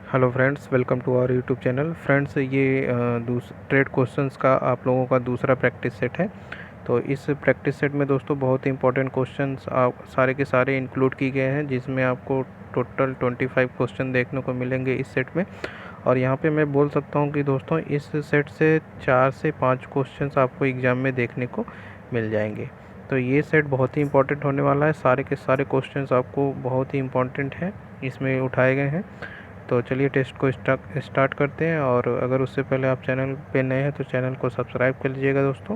Hello friends, welcome to our YouTube channel. Friends, ये trade questions का आप लोगों का दूसरा प्रैक्टिस सेट है। तो इस प्रैक्टिस सेट में दोस्तों बहुत ही इंपॉर्टेंट क्वेश्चंस आप सारे के सारे इंक्लूड किए गए हैं, जिसमें आपको टोटल 25 क्वेश्चन देखने को मिलेंगे इस सेट में। और यहाँ पे मैं बोल सकता हूँ कि दोस्तों इस सेट से 4 से 5 क्वेश्चंस आपको एग्ज़ाम में देखने को मिल जाएंगे। तो ये सेट बहुत ही इंपॉर्टेंट होने वाला है। सारे के सारे क्वेश्चंस आपको बहुत ही इंपॉर्टेंट हैं इसमें उठाए गए हैं। तो चलिए टेस्ट को स्टार्ट करते हैं। और अगर उससे पहले आप चैनल पे नए हैं तो चैनल को सब्सक्राइब कर लीजिएगा दोस्तों,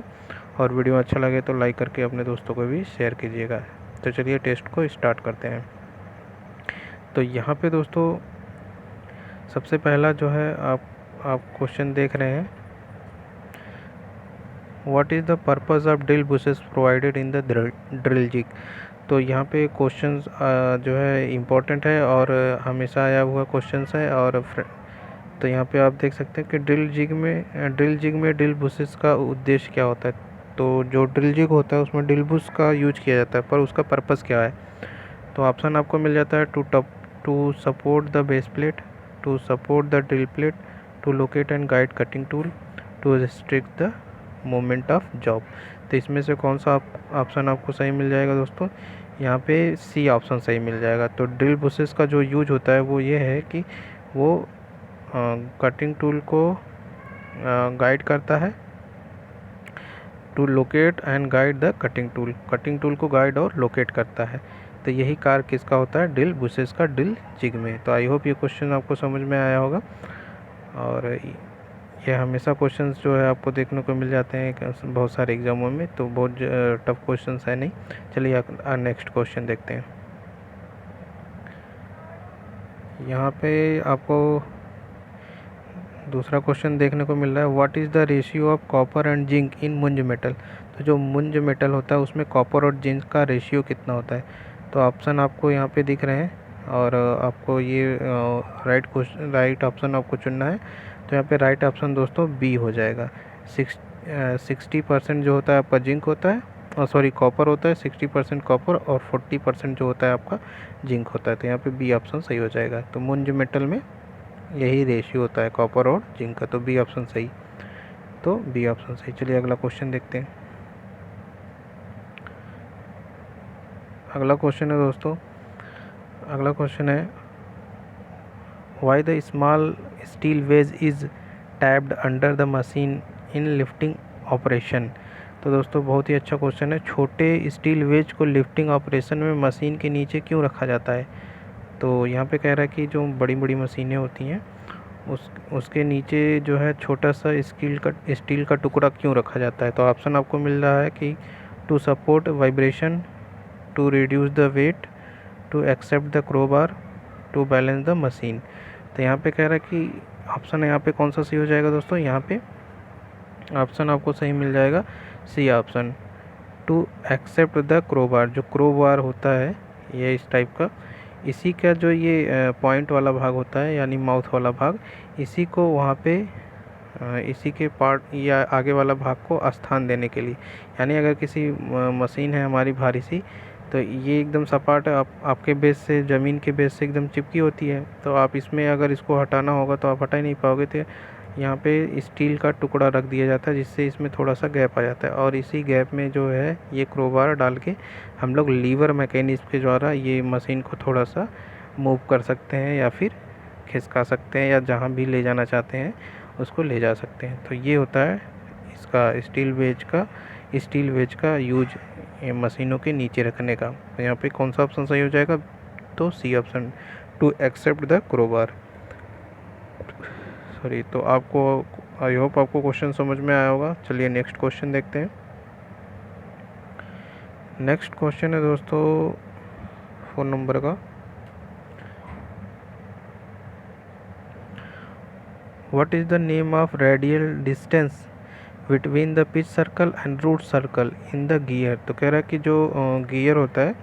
और वीडियो अच्छा लगे तो लाइक करके अपने दोस्तों को भी शेयर कीजिएगा। तो चलिए टेस्ट को स्टार्ट करते हैं। तो यहाँ पे दोस्तों सबसे पहला जो है आप क्वेश्चन देख रहे हैं, what is the purpose of drill bushes provided in the drill jig. तो यहाँ पे क्वेश्चंस जो है इम्पोर्टेंट है और हमेशा आया हुआ क्वेश्चंस है। और तो यहाँ पे आप देख सकते हैं कि ड्रिल जिग में ड्रिल बुशेस का उद्देश्य क्या होता है। तो जो ड्रिल जिग होता है उसमें ड्रिल बुश का यूज किया जाता है, पर उसका पर्पज़ क्या है। तो ऑप्शन आपको मिल जाता है to support the base plate, to support the drill plate, to locate and guide cutting tool, to restrict the moment of job. तो इसमें से कौन सा ऑप्शन आपको सही मिल जाएगा दोस्तों। यहाँ पे सी ऑप्शन सही मिल जाएगा। तो ड्रिल बुशेस का जो यूज होता है वो ये है कि वो कटिंग टूल को गाइड करता है, to locate and guide the cutting tool को गाइड और लोकेट करता है। तो यही कार्य किसका होता है, ड्रिल बुशेस का ड्रिल जिग में। तो आई होप ये क्वेश्चन आपको समझ में आया होगा। और ये हमेशा क्वेश्चंस जो है आपको देखने को मिल जाते हैं बहुत सारे एग्जामों में, तो बहुत टफ क्वेश्चंस है नहीं। चलिए नेक्स्ट क्वेश्चन देखते हैं। यहाँ पे आपको दूसरा क्वेश्चन देखने को मिल रहा है, what is the ratio of copper and zinc in muntz metal. तो जो मुंज मेटल होता है उसमें कॉपर और जिंक का रेशियो कितना होता है। तो ऑप्शन आपको यहाँ पे दिख रहे हैं, और आपको ये राइट ऑप्शन आपको चुनना है। तो यहाँ पे राइट ऑप्शन दोस्तों बी हो जाएगा। 60% जो होता है आपका जिंक होता है, और सॉरी कॉपर होता है। 60% कॉपर और 40% जो होता है आपका जिंक होता है। तो यहाँ पे बी ऑप्शन सही हो जाएगा। तो मुंज मेटल में यही रेशियो होता है कॉपर और जिंक का। तो बी ऑप्शन सही। तो बी ऑप्शन सही। चलिए अगला क्वेश्चन देखते हैं। अगला क्वेश्चन है दोस्तों, अगला क्वेश्चन है, why the small steel wedge is tapped under the machine in lifting operation. तो दोस्तों बहुत ही अच्छा क्वेश्चन है। छोटे स्टील वेज को लिफ्टिंग ऑपरेशन में मशीन के नीचे क्यों रखा जाता है। तो यहाँ पे कह रहा है कि जो बड़ी बड़ी मशीनें होती हैं उसके नीचे जो है छोटा सा स्टील का टुकड़ा क्यों रखा जाता है। तो ऑप्शन आपको मिल रहा है कि to support vibration, to reduce the weight, to accept the crowbar, to balance the machine. तो यहाँ पे कह रहा है कि ऑप्शन यहाँ पे कौन सा सही हो जाएगा दोस्तों। यहाँ पे ऑप्शन आपको सही मिल जाएगा C option, to accept the crowbar. जो क्रोबार होता है ये इस टाइप का, इसी का जो ये पॉइंट वाला भाग होता है यानी माउथ वाला भाग, इसी को वहाँ पे इसी के पार्ट या आगे वाला भाग को स्थान देने के लिए। यानी अगर किसी मशीन है हमारी भारी सी, तो ये एकदम सपाट आपके बेस से, ज़मीन के बेस से एकदम चिपकी होती है। तो आप इसमें अगर इसको हटाना होगा तो आप हटा ही नहीं पाओगे। तो यहाँ पे स्टील का टुकड़ा रख दिया जाता है, जिससे इसमें थोड़ा सा गैप आ जाता है, और इसी गैप में जो है ये क्रोबार डाल के हम लोग लीवर मैकेनिज्म के द्वारा ये मशीन को थोड़ा सा मूव कर सकते हैं, या फिर खिसका सकते हैं, या जहाँ भी ले जाना चाहते हैं उसको ले जा सकते हैं। तो ये होता है इसका स्टील वेज का यूज मशीनों के नीचे रखने का। तो यहाँ पे कौन सा ऑप्शन सही हो जाएगा। तो C option, to accept the crowbar. Sorry. तो आपको आई होप आपको क्वेश्चन समझ में आया होगा। चलिए नेक्स्ट क्वेश्चन देखते हैं। नेक्स्ट क्वेश्चन है दोस्तों 4 नंबर का, what is the name of radial distance between the pitch circle and root circle in the gear. तो कह रहा है कि जो गियर होता है,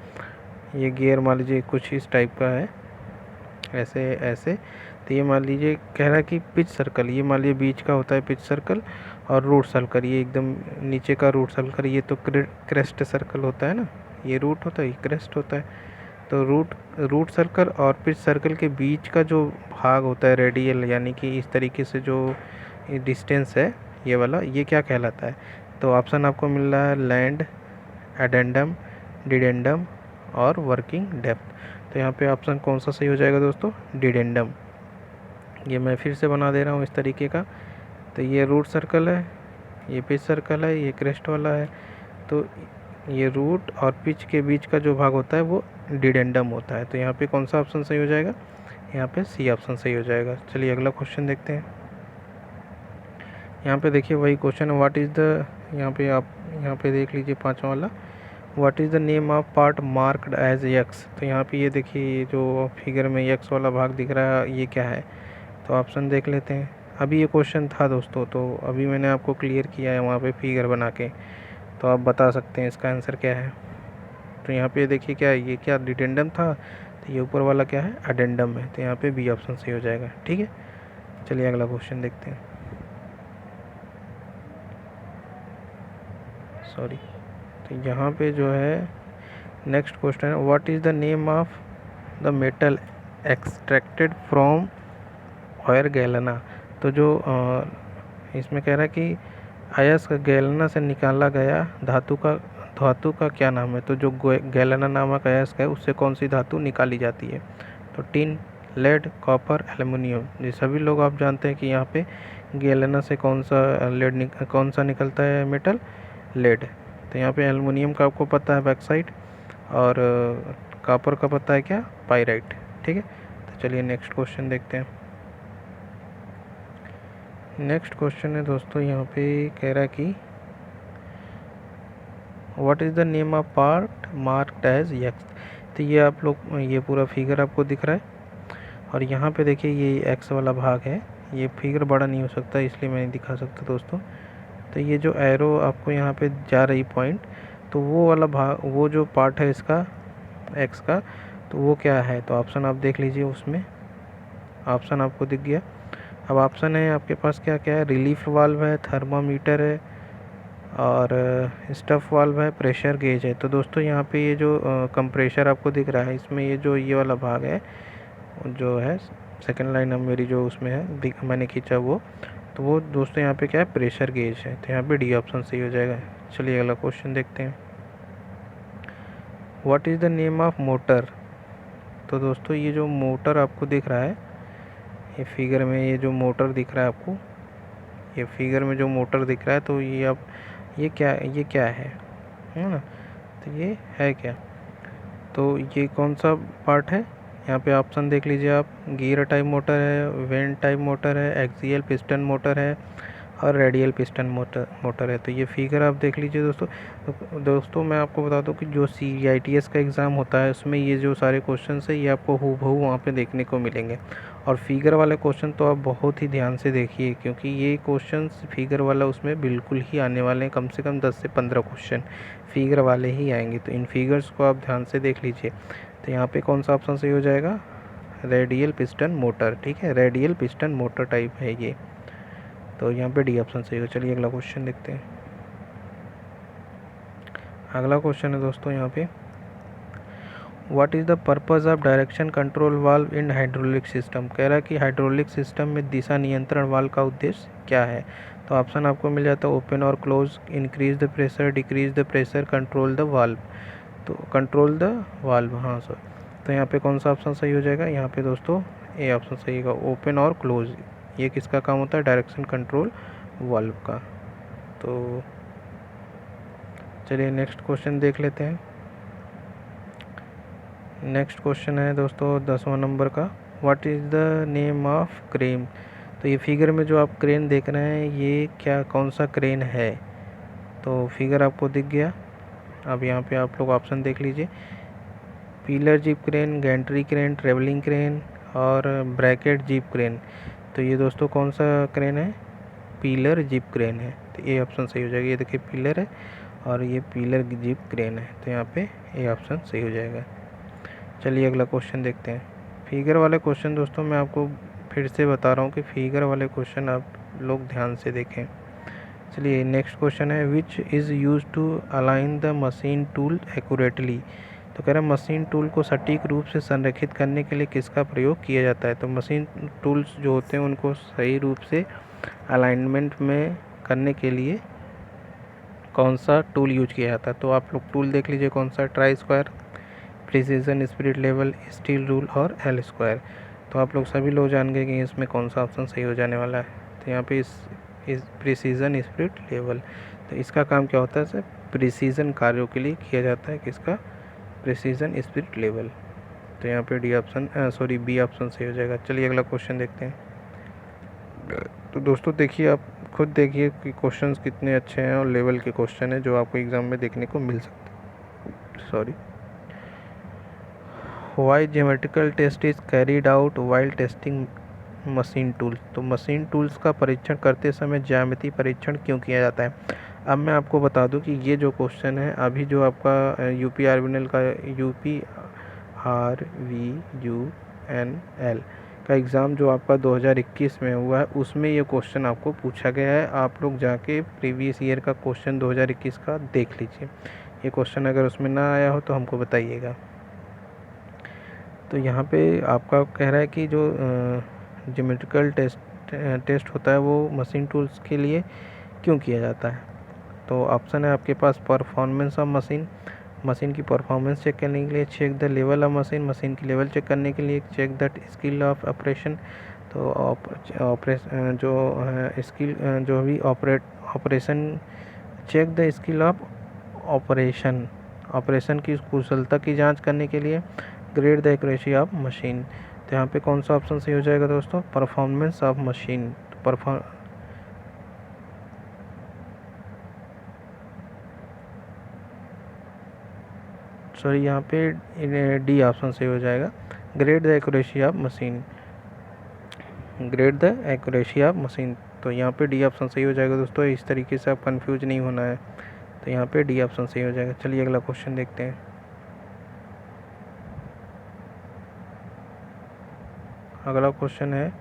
ये गियर मान लीजिए कुछ इस टाइप का है, ऐसे ऐसे। तो ये मान लीजिए कह रहा है कि पिच सर्कल, ये मान लीजिए बीच का होता है पिच सर्कल, और रूट सर्कल ये एकदम नीचे का रूट सर्कल। ये तो क्रेस्ट सर्कल होता है ना, ये रूट होता है, ये क्रेस्ट होता है। तो रूट सर्कल और पिच सर्कल के बीच का जो भाग होता है रेडियल, यानी कि इस तरीके से जो डिस्टेंस है ये वाला, ये क्या कहलाता है? तो ऑप्शन आपको मिल रहा है लैंड, एडेंडम, डिडेंडम और वर्किंग डेप्थ। तो यहाँ पे ऑप्शन कौन सा सही हो जाएगा दोस्तों? डिडेंडम। ये मैं फिर से बना दे रहा हूँ इस तरीके का। तो ये रूट सर्कल है, ये पिच सर्कल है, ये क्रेस्ट वाला है। तो ये रूट और पिच के बीच का जो भाग होता है वो डिडेंडम होता है। तो यहाँ पे कौन सा ऑप्शन सही हो जाएगा? यहाँ पे सी ऑप्शन सही हो जाएगा। चलिए अगला क्वेश्चन देखते हैं। यहाँ पे देखिए वही क्वेश्चन है, व्हाट इज़ द, यहाँ पे आप यहाँ पे देख लीजिए पाँचवा वाला, what is the name of part marked as X. तो यहाँ पे ये देखिए जो फिगर में एक्स वाला भाग दिख रहा है ये क्या है? तो ऑप्शन देख लेते हैं। अभी ये क्वेश्चन था दोस्तों, तो अभी मैंने आपको क्लियर किया है वहाँ पे फिगर बना के, तो आप बता सकते हैं इसका आंसर क्या है। तो यहाँ पे देखिए क्या है, ये क्या डिडेंडम था, तो ये ऊपर वाला क्या है? एडेंडम है। तो यहाँ पे बी ऑप्शन सही हो जाएगा। ठीक है, चलिए अगला क्वेश्चन देखते हैं। सॉरी, तो यहाँ पे जो है नेक्स्ट क्वेश्चन है, what is the name of the metal extracted from or galena. तो जो इसमें कह रहा है कि अयस्क गैलेना से निकाला गया धातु का क्या नाम है? तो जो गैलेना नामक अयस्क है उससे कौन सी धातु निकाली जाती है? तो टिन, लेड, कॉपर, एल्युमिनियम। ये सभी लोग आप जानते हैं कि यहाँ पे गैलेना से कौन सा निकलता है मेटल? लेड। तो यहाँ पे एल्युमिनियम का आपको पता है बैक्साइड, और कॉपर का पता है क्या? पाइराइट। ठीक है, तो चलिए नेक्स्ट क्वेश्चन देखते हैं। नेक्स्ट क्वेश्चन है दोस्तों, यहाँ पे कह रहा है कि what is the name of part marked as X. तो ये आप लोग, ये पूरा फिगर आपको दिख रहा है, और यहाँ पे देखिए ये एक्स वाला भाग है। ये फिगर बड़ा नहीं हो सकता इसलिए मैं नहीं दिखा सकता दोस्तों। तो ये जो एरो आपको यहाँ पे जा रही पॉइंट, तो वो वाला भाग, वो जो पार्ट है इसका एक्स का, तो वो क्या है? तो ऑप्शन आप देख लीजिए, उसमें ऑप्शन आपको दिख गया। अब ऑप्शन है आपके पास क्या क्या है? रिलीफ वाल्व है, थर्मामीटर है, और स्टफ वाल्व है, प्रेशर गेज है। तो दोस्तों यहाँ पे ये जो कंप्रेशर आपको दिख रहा है, इसमें ये जो ये वाला भाग है जो है सेकंड लाइन अब मेरी जो उसमें है मैंने खींचा वो, तो वो दोस्तों यहाँ पे क्या है? प्रेशर गेज है। तो यहाँ पे डी ऑप्शन सही हो जाएगा। चलिए अगला क्वेश्चन देखते हैं। What is the name of motor. तो दोस्तों ये जो मोटर आपको दिख रहा है, ये फिगर में ये जो मोटर दिख रहा है आपको, ये फिगर में जो मोटर दिख रहा है, तो ये आप ये क्या है ना? तो ये है क्या? तो ये कौन सा पार्ट है? यहाँ पे ऑप्शन देख लीजिए आप, गियर टाइप मोटर है, वेंट टाइप मोटर है, एक्सियल पिस्टन मोटर है, और रेडियल पिस्टन मोटर है। तो ये फिगर आप देख लीजिए दोस्तों। तो दोस्तों मैं आपको बता दूं कि जो CITS का एग्ज़ाम होता है उसमें ये जो सारे क्वेश्चन है ये आपको हूबहू वहाँ पे देखने को मिलेंगे। और फिगर वाले क्वेश्चन तो आप बहुत ही ध्यान से देखिए, क्योंकि ये क्वेश्चन फिगर वाला उसमें बिल्कुल ही आने वाले हैं। कम से कम 10 से 15 क्वेश्चन फिगर वाले ही आएंगे। तो इन फिगर्स को आप ध्यान से देख लीजिए। तो यहाँ पे कौन सा ऑप्शन सही हो जाएगा? Radial piston motor. ठीक है, रेडियल पिस्टन मोटर टाइप है ये। तो यहाँ पे डी ऑप्शन सही हो। चलिए अगला क्वेश्चन देखते हैं। अगला क्वेश्चन है दोस्तों यहाँ पे, what is the purpose of direction control valve in hydraulic system. कह रहा है कि हाइड्रोलिक सिस्टम में दिशा नियंत्रण वाल्व का उद्देश्य क्या है? तो ऑप्शन आपको मिल जाता है ओपन और close, increase the pressure, decrease the pressure, control the valve. तो कंट्रोल द वाल्व, हाँ सर। तो यहाँ पे कौन सा ऑप्शन सही हो जाएगा? यहाँ पे दोस्तों ए ऑप्शन सही होगा, ओपन और क्लोज। ये किसका काम होता है? डायरेक्शन कंट्रोल वाल्व का। तो चलिए नेक्स्ट क्वेश्चन देख लेते हैं। नेक्स्ट क्वेश्चन है दोस्तों 10वां नंबर का, what is the name of crane. तो ये फिगर में जो आप क्रेन देख रहे हैं ये क्या, कौन सा क्रेन है? तो फिगर आपको दिख गया। अब यहाँ पे आप लोग ऑप्शन देख लीजिए, pillar jeep crane, gantry crane, travelling crane, और ब्रैकेट जीप क्रेन। तो ये दोस्तों कौन सा क्रेन है? पिलर जीप क्रेन है। तो ए ऑप्शन सही हो जाएगा। ये देखिए पिलर है और ये पिलर जीप क्रेन है। तो यहाँ पे ए ऑप्शन सही हो जाएगा। चलिए अगला क्वेश्चन देखते हैं। फिगर वाले क्वेश्चन दोस्तों मैं आपको फिर से बता रहा हूँ कि फिगर वाले क्वेश्चन आप लोग ध्यान से देखें। चलिए नेक्स्ट क्वेश्चन है, which is use to align the machine tool accurately. तो कह रहा है मशीन टूल को सटीक रूप से संरेखित करने के लिए किसका प्रयोग किया जाता है। तो मशीन टूल्स जो होते हैं उनको सही रूप से अलाइनमेंट में करने के लिए कौन सा टूल यूज किया जाता है। तो आप लोग टूल देख लीजिए कौन सा, try square, precision, spirit level, steel rule और एल स्क्वायर। तो आप लोग सभी लोग जान गए कि इसमें कौन सा ऑप्शन सही हो जाने वाला है। तो यहाँ पे इस प्रिसीजन स्पिरिट लेवल, तो इसका काम क्या होता है सर, प्रिसीजन कार्यों के लिए किया जाता है, किसका, प्रिसीजन स्पिरिट लेवल। तो यहाँ पे डी ऑप्शन बी ऑप्शन सही हो जाएगा। चलिए अगला क्वेश्चन देखते हैं। तो दोस्तों देखिए, आप खुद देखिए कि क्वेश्चंस कितने अच्छे हैं और लेवल के क्वेश्चन है जो आपको एग्जाम में देखने को मिल सकते। Why geometrical test is carried out while testing machine tools. तो मशीन टूल्स का परीक्षण करते समय ज्यामिति परीक्षण क्यों किया जाता है। अब मैं आपको बता दूं कि ये जो क्वेश्चन है अभी जो आपका यूपी आरवीएनएल का UPRVUNL का एग्ज़ाम जो आपका 2021 में हुआ है उसमें ये क्वेश्चन आपको पूछा गया है। आप लोग जाके प्रीवियस ईयर का क्वेश्चन 2021 का देख लीजिए। ये क्वेश्चन अगर उसमें ना आया हो तो हमको बताइएगा। तो यहाँ पे आपका कह रहा है कि जो ज्योमेट्रिकल टेस्ट होता है वो मशीन टूल्स के लिए क्यों किया जाता है। तो ऑप्शन है आपके पास, परफॉर्मेंस ऑफ मशीन की परफॉर्मेंस चेक करने के लिए, check the level of machine की लेवल चेक करने के लिए, check the skill of operation. तो ऑपरेशन जो स्किल जो भी operation, check the skill of operation की कुशलता की जांच करने के लिए, grade the accuracy of machine. तो यहाँ पे कौन सा ऑप्शन सही हो जाएगा दोस्तों, परफॉर्मेंस ऑफ मशीन। यहाँ पे डी ऑप्शन सही हो जाएगा, grade the accuracy of machine, grade the accuracy of machine. तो यहाँ पे डी ऑप्शन सही हो जाएगा दोस्तों। इस तरीके से आप कंफ्यूज नहीं होना है। तो यहाँ पे डी ऑप्शन सही हो जाएगा। चलिए अगला क्वेश्चन देखते हैं। अगला क्वेश्चन है,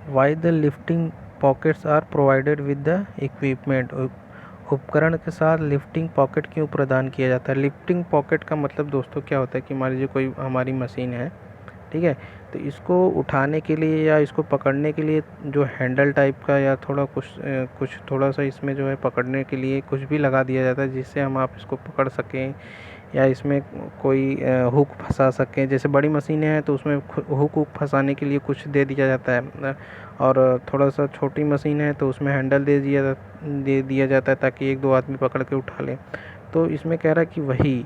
why the lifting pockets are provided with the equipment. उपकरण के साथ लिफ्टिंग पॉकेट क्यों प्रदान किया जाता है। लिफ्टिंग पॉकेट का मतलब दोस्तों क्या होता है कि मान लीजिए कोई हमारी मशीन है, ठीक है, तो इसको उठाने के लिए या इसको पकड़ने के लिए जो हैंडल टाइप का या कुछ थोड़ा सा इसमें जो है पकड़ने के लिए कुछ भी लगा दिया जाता है जिससे हम आप इसको पकड़ सकें या इसमें कोई हुक फंसा सकें। जैसे बड़ी मशीनें हैं तो उसमें हुक फंसाने के लिए कुछ दे दिया जाता है, और थोड़ा सा छोटी मशीन है तो उसमें हैंडल दे दिया जाता है ताकि एक दो आदमी पकड़ के उठा लें। तो इसमें कह रहा है कि वही,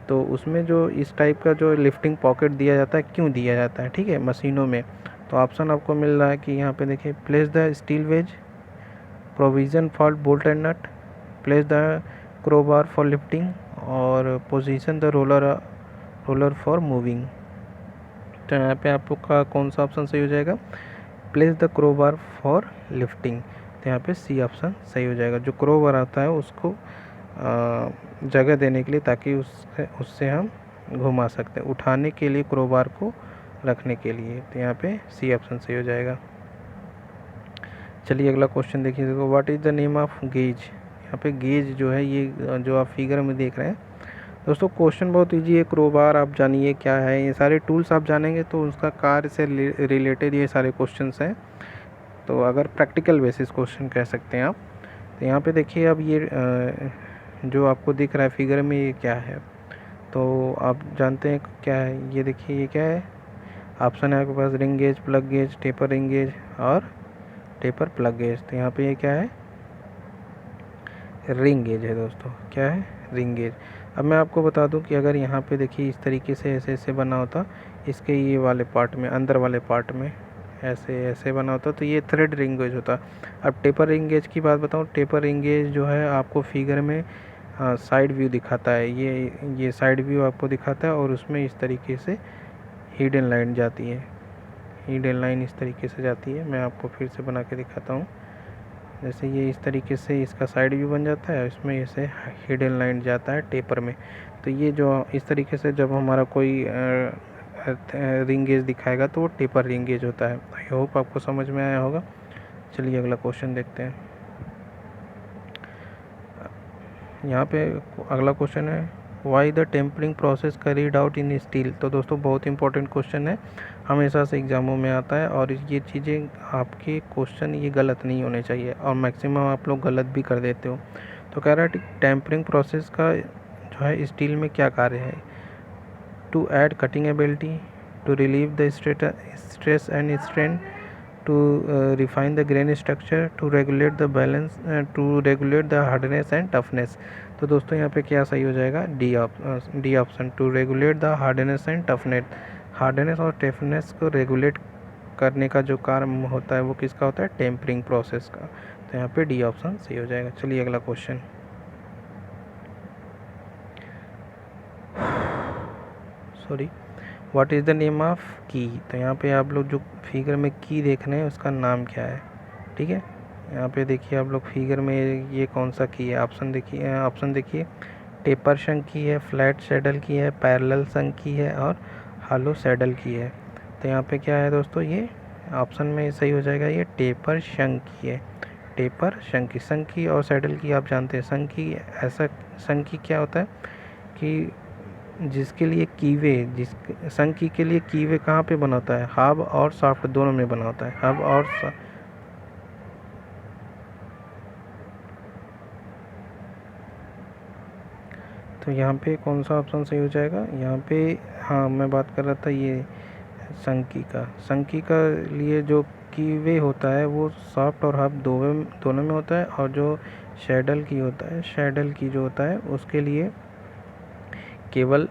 तो उसमें जो इस टाइप का जो लिफ्टिंग पॉकेट दिया जाता है क्यों दिया जाता है, ठीक है, मशीनों में। तो ऑप्शन आपको मिल रहा है कि यहाँ पे देखिए, place the steel wedge, provision for bolt and nut, place the crowbar for lifting, और position the roller for moving. तो यहाँ पे आपका कौन सा ऑप्शन सही हो जाएगा, place the crowbar for lifting. तो यहाँ पे सी ऑप्शन सही हो जाएगा। जो क्रोबार आता है उसको जगह देने के लिए ताकि उससे हम घुमा सकते हैं, उठाने के लिए क्रोबार को रखने के लिए। तो यहाँ पे सी ऑप्शन सही हो जाएगा। चलिए अगला क्वेश्चन देखिए। देखो, what is the name of gauge. यहाँ पे गेज जो है ये जो आप फिगर में देख रहे हैं दोस्तों, क्वेश्चन बहुत इजी है। क्रोबार आप जानिए क्या है, ये सारे टूल्स आप जानेंगे तो उसका कार्य से रिलेटेड ये सारे क्वेश्चंस हैं। तो अगर प्रैक्टिकल बेसिस क्वेश्चन कह सकते हैं आप। तो यहाँ पे देखिए, अब ये जो आपको दिख रहा है फिगर में ये क्या है, तो आप जानते हैं क्या है। ये देखिए ये क्या है, ऑप्शन है आपके पास, ring gauge, plug gauge, taper ring gauge और टेपर प्लग गेज। तो यहाँ पे ये क्या है, रिंग गेज है दोस्तों। क्या है, रिंग गेज। अब मैं आपको बता दूं कि अगर यहाँ पे देखिए इस तरीके से ऐसे बना होता, इसके ये वाले पार्ट में, अंदर वाले पार्ट में ऐसे बना होता तो ये थ्रेड रिंग गेज होता। अब टेपर रिंग गेज की बात बताऊं, टेपर रिंग गेज जो है आपको फिगर में साइड व्यू दिखाता है। ये साइड व्यू आपको दिखाता है और उसमें इस तरीके से हिडन लाइन जाती है। हिडन लाइन इस तरीके से जाती है। मैं आपको फिर से बना के दिखाता हूँ। जैसे ये इस तरीके से इसका साइड व्यू बन जाता है, इसमें ऐसे हिडन लाइन जाता है टेपर में। तो ये जो इस तरीके से जब हमारा कोई रिंग गेज दिखाएगा तो वो टेपर रिंग गेज होता है। आई होप आपको समझ में आया होगा। चलिए अगला क्वेश्चन देखते हैं। यहाँ पे अगला क्वेश्चन है why the tempering process carried out in steel. तो दोस्तों बहुत इंपॉर्टेंट क्वेश्चन है, हमेशा से एग्जामों में आता है और ये चीज़ें आपके क्वेश्चन ये गलत नहीं होने चाहिए और मैक्सिमम आप लोग गलत भी कर देते हो। तो कह रहा है टेम्परिंग प्रोसेस का जो है स्टील में क्या कार्य है, to add cutting ability, to relieve the stress and strain, to refine the grain structure, to regulate the balance, to regulate the hardness and toughness। तो दोस्तों यहाँ पे क्या सही हो जाएगा, D option, to regulate the hardness and toughness. Hardness और toughness को रेगुलेट करने का जो काम होता है वो किसका होता है, टेम्परिंग प्रोसेस का। तो यहाँ पे डी ऑप्शन सही हो जाएगा। चलिए अगला question, sorry, what is the name of की। तो यहाँ पे आप लोग जो फिगर में की देख रहे हैं उसका नाम क्या है, ठीक है। यहाँ पे देखिए आप लोग फिगर में ये कौन सा की है, ऑप्शन देखिए, टेपर शंक की है, फ्लैट सैडल की है, पैरेलल शंक की है और हॉलो सैडल की है। तो यहाँ पे क्या है दोस्तों, ये ऑप्शन में सही हो जाएगा, ये टेपर शंक की है। टेपर शंक की और सैडल की आप जानते हैं। शंक की क्या होता है कि जिसके लिए संकी के लिए कीवे कहाँ पे बना होता है, हब और सॉफ्ट दोनों में बना होता है, हब और तो यहाँ पे कौन सा ऑप्शन सही हो जाएगा, यहाँ पे हाँ मैं बात कर रहा था ये संकी का लिए जो कीवे होता है वो सॉफ्ट और हब दोनों में होता है, और जो शैडल की जो होता है उसके लिए केवल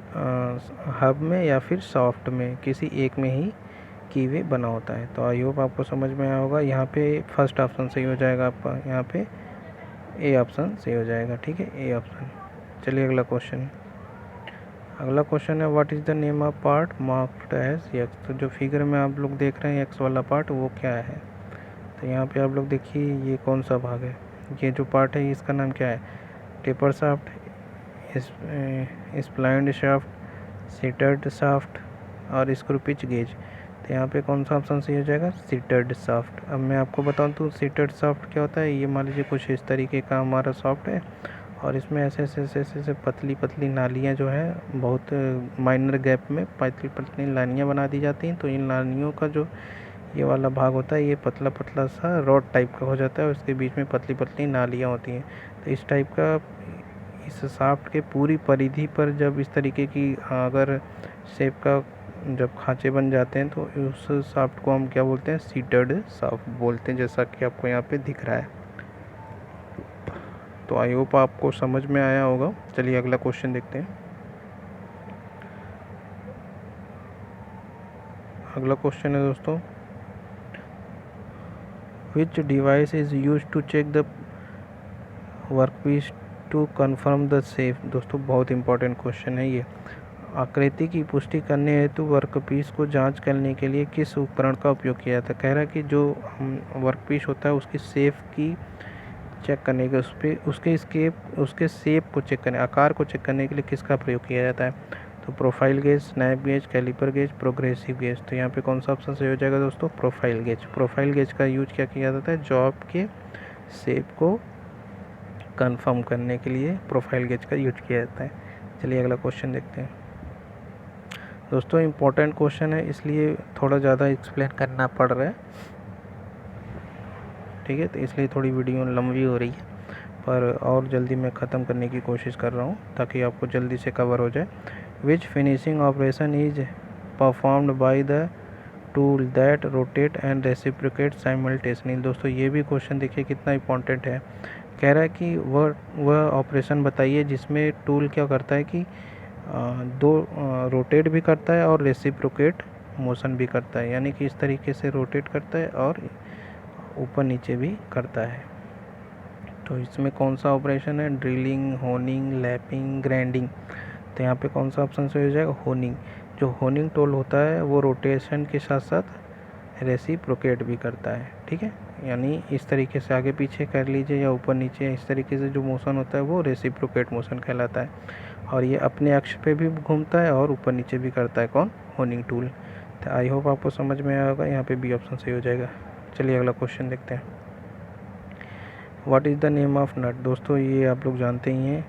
हब में या फिर सॉफ्ट में किसी एक में ही कीवे बना होता है। तो आई होप आपको समझ में आया होगा। यहाँ पे फर्स्ट ऑप्शन सही हो जाएगा आपका, यहाँ पे ए ऑप्शन सही हो जाएगा, ठीक है, ए ऑप्शन। चलिए अगला क्वेश्चन है what is the name of part marked as X. तो जो फिगर में आप लोग देख रहे हैं एक्स वाला पार्ट वो क्या है। तो यहाँ पे आप लोग देखिए ये कौन सा भाग है, ये जो पार्ट है इसका नाम क्या है, टेपर शाफ्ट, स्प्लाइंड शाफ्ट, सीटर्ड शाफ्ट और स्क्रू पिच गेज। तो यहाँ पे कौन सा ऑप्शन सही हो जाएगा, सीटर्ड शाफ्ट। अब मैं आपको बताऊँ तो सीटर्ड शाफ्ट क्या होता है, ये मान लीजिए कुछ इस तरीके का हमारा शाफ्ट है और इसमें ऐसे पतली पतली नालियाँ जो है बहुत माइनर गैप में पतली पतली नालियाँ बना दी जाती हैं। तो इन नालियों का जो ये वाला भाग होता है ये पतला पतला सा रॉड टाइप का हो जाता है और उसके बीच में पतली पतली नालियाँ होती हैं। तो इस टाइप का इस शाफ्ट के पूरी परिधि पर जब इस तरीके की अगर शेप का जब खांचे बन जाते हैं तो उस शाफ्ट को हम क्या बोलते हैं, सीटर्ड शाफ्ट बोलते हैं, जैसा कि आपको यहाँ पे दिख रहा है। तो आई होप आपको समझ में आया होगा। चलिए अगला क्वेश्चन देखते हैं। अगला क्वेश्चन है दोस्तों, which device is use to check the workpiece to confirm the shape. दोस्तों बहुत इंपॉर्टेंट क्वेश्चन है ये। आकृति की पुष्टि करने हेतु वर्कपीस को जांच करने के लिए किस उपकरण का उपयोग किया जाता है। कह रहा है कि जो वर्कपीस होता है उसकी शेप की चेक करने के उसके शेप को चेक करने, आकार को चेक करने के लिए किसका प्रयोग किया जाता है। तो profile gauge, snap gauge, caliper gauge, progressive gauge. तो यहाँ पे कौन सा ऑप्शन सही हो जाएगा दोस्तों, प्रोफाइल गेज। प्रोफाइल गेज का यूज क्या किया जाता है, जॉब के शेप को कंफर्म करने के लिए प्रोफाइल गेज का यूज किया जाता है। चलिए अगला क्वेश्चन देखते हैं। दोस्तों इम्पोर्टेंट क्वेश्चन है इसलिए थोड़ा ज़्यादा एक्सप्लेन करना पड़ रहा है, ठीक है, तो इसलिए थोड़ी वीडियो लंबी हो रही है, पर और जल्दी मैं ख़त्म करने की कोशिश कर रहा हूँ ताकि आपको जल्दी से कवर हो जाए। Which finishing operation is performed by the tool that rotate and reciprocate simultaneously. दोस्तों ये भी क्वेश्चन देखिए कितना इंपॉर्टेंट है। कह रहा है कि वह ऑपरेशन बताइए जिसमें टूल क्या करता है कि दो रोटेट भी करता है और रेसिप्रोकेट मोशन भी करता है, यानी कि इस तरीके से रोटेट करता है और ऊपर नीचे भी करता है। तो इसमें कौन सा ऑपरेशन है, ड्रिलिंग, होनिंग, लैपिंग, ग्राइंडिंग। तो यहाँ पे कौन सा ऑप्शन सही हो जाएगा, होनिंग। जो होनिंग टूल होता है वो रोटेशन के साथ साथ रेसिप्रोकेट भी करता है, ठीक है, यानी इस तरीके से आगे पीछे कर लीजिए या ऊपर नीचे, इस तरीके से जो मोशन होता है वो रेसिप्रोकेट मोशन कहलाता है। और ये अपने अक्ष पे भी घूमता है और ऊपर नीचे भी करता है, कौन, होनिंग टूल। तो आई होप आपको समझ में आया होगा, यहाँ पे बी ऑप्शन सही हो जाएगा। चलिए अगला क्वेश्चन देखते हैं। What is the name of nut. दोस्तों ये आप लोग जानते ही हैं,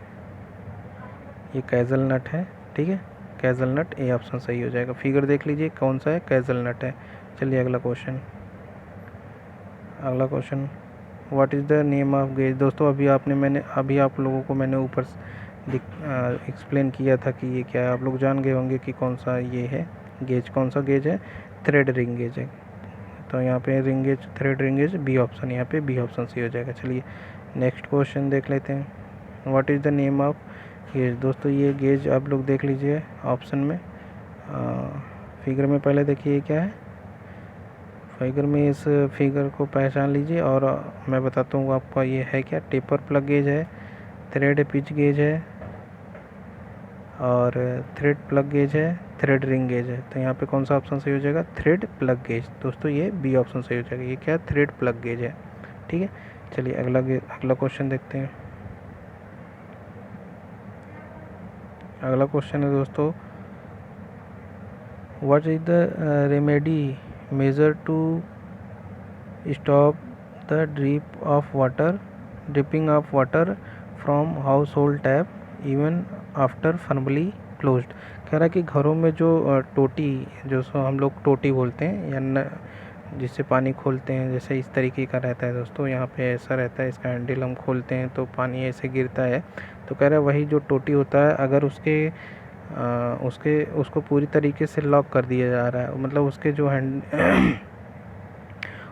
ये कैजल नट है, ठीक है, कैजल नट, ए ऑप्शन सही हो जाएगा। फिगर देख लीजिए कौन सा है, कैजल नट है। चलिए अगला क्वेश्चन, अगला question, what is the name of gauge. दोस्तों अभी आप लोगों को मैंने ऊपर एक्सप्लेन किया था कि ये क्या है, आप लोग जान गए होंगे कि कौन सा ये है गेज, कौन सा गेज है, थ्रेड रिंग गेज है। तो यहाँ पे ring gauge, thread ring gauge, B option, यहाँ पे बी ऑप्शन सही हो जाएगा। चलिए नेक्स्ट क्वेश्चन देख लेते हैं, what is the name of gauge. दोस्तों ये गेज आप लोग देख लीजिए ऑप्शन में, फिगर में पहले देखिए क्या है, फिगर में इस फिगर को पहचान लीजिए और मैं बताता हूँ आपका ये है क्या, टेपर प्लग गेज है, थ्रेड पिच गेज है और थ्रेड प्लग गेज है, थ्रेड रिंग गेज है। तो यहाँ पे कौन सा ऑप्शन सही हो जाएगा, थ्रेड प्लग गेज। दोस्तों ये बी ऑप्शन सही हो जाएगा। ये क्या है, थ्रेड प्लग गेज है, ठीक है। चलिए अगला क्वेश्चन देखते हैं। अगला क्वेश्चन है दोस्तों, what is the remedy measure to stop the dripping of water from household tap even after firmly closed. कह रहा है कि घरों में जो टोटी, जो सो हम लोग टोटी बोलते हैं या जिससे पानी खोलते हैं, जैसे इस तरीके का रहता है दोस्तों, यहाँ पे ऐसा रहता है, इसका हैंडल हम खोलते हैं तो पानी ऐसे गिरता है। तो कह रहा है वही जो टोटी होता है, अगर उसको पूरी तरीके से लॉक कर दिया जा रहा है, मतलब उसके जो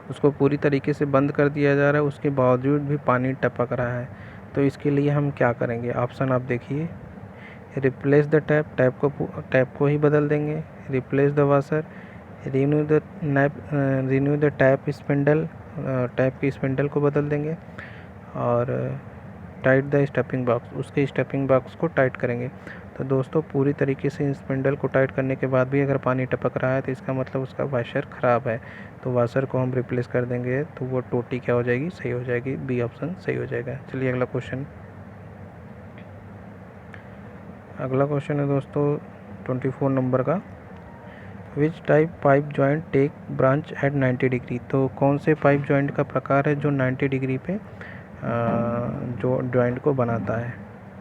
उसको पूरी तरीके से बंद कर दिया जा रहा है, उसके बावजूद भी पानी टपक रहा है, तो इसके लिए हम क्या करेंगे। ऑप्शन आप देखिए, रिप्लेस द टैप को ही बदल देंगे, replace the washer, renew the tap spindle, tap की स्पिंडल को बदल देंगे और टाइट द स्टफिंग बॉक्स, उसके स्टफिंग बॉक्स को टाइट करेंगे। तो दोस्तों पूरी तरीके से स्पिंडल को टाइट करने के बाद भी अगर पानी टपक रहा है तो इसका मतलब उसका वाशर ख़राब है, तो वाशर को हम रिप्लेस कर देंगे तो वो टोटी क्या हो जाएगी, सही हो जाएगी, बी ऑप्शन सही हो जाएगा। चलिए अगला क्वेश्चन, अगला क्वेश्चन है दोस्तों 24 नंबर का, which type pipe joint tech branch at 90 degree. तो कौन से पाइप जॉइंट का प्रकार है जो 90 डिग्री पे जो जॉइंट को बनाता है।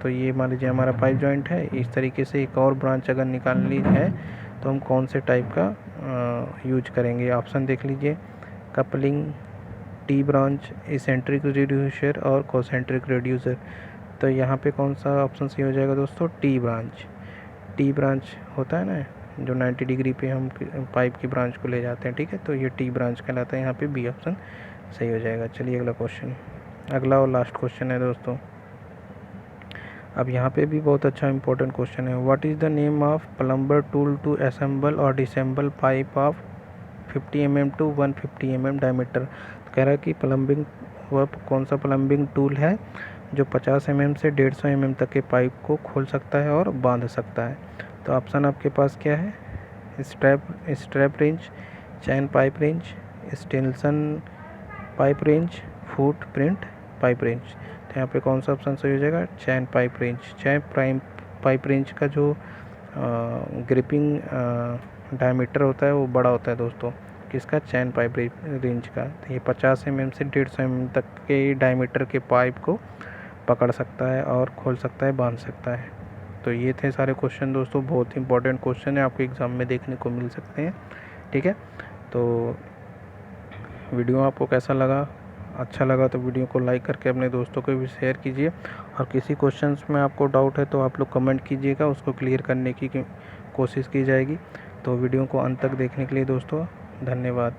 तो ये मान लीजिए हमारा पाइप जॉइंट है, इस तरीके से एक और ब्रांच अगर निकालनी है तो हम कौन से टाइप का यूज करेंगे। ऑप्शन देख लीजिए, coupling, T branch, eccentric reducer और कोसेंट्रिक रिड्यूसर। तो यहाँ पे कौन सा ऑप्शन सही हो जाएगा दोस्तों, टी ब्रांच। टी ब्रांच होता है ना जो 90 डिग्री पे हम पाइप की ब्रांच को ले जाते हैं, ठीक है, तो ये टी ब्रांच कहलाता है, यहाँ पे बी ऑप्शन सही हो जाएगा। चलिए अगला क्वेश्चन, अगला और लास्ट क्वेश्चन है दोस्तों। अब यहाँ पे भी बहुत अच्छा इंपॉर्टेंट क्वेश्चन है, what is the name of plumber tool to assemble और disassemble pipe of 50 mm to 150 mm diameter. तो कह रहा है कि प्लम्बिंग, वह कौन सा प्लम्बिंग टूल है जो 50 mm से 150 mm तक के पाइप को खोल सकता है और बांध सकता है। तो ऑप्शन आपके पास क्या है, strap wrench, chain pipe wrench, Stillson pipe wrench, footprint pipe wrench. तो यहाँ पे कौन सा ऑप्शन सही हो जाएगा, chain pipe wrench. Chain pipe wrench का जो ग्रिपिंग डायमीटर होता है वो बड़ा होता है दोस्तों, किसका, चैन पाइप रेंच का। तो ये 50 mm से 150 mm तक के डायमीटर के पाइप को पकड़ सकता है और खोल सकता है, बांध सकता है। तो ये थे सारे क्वेश्चन दोस्तों, बहुत ही इंपॉर्टेंट क्वेश्चन है, आपके एग्ज़ाम में देखने को मिल सकते हैं, ठीक है। तो वीडियो आपको कैसा लगा, अच्छा लगा तो वीडियो को लाइक करके अपने दोस्तों को भी शेयर कीजिए, और किसी क्वेश्चंस में आपको डाउट है तो आप लोग कमेंट कीजिएगा, उसको क्लियर करने की कोशिश की जाएगी। तो वीडियो को अंत तक देखने के लिए दोस्तों धन्यवाद।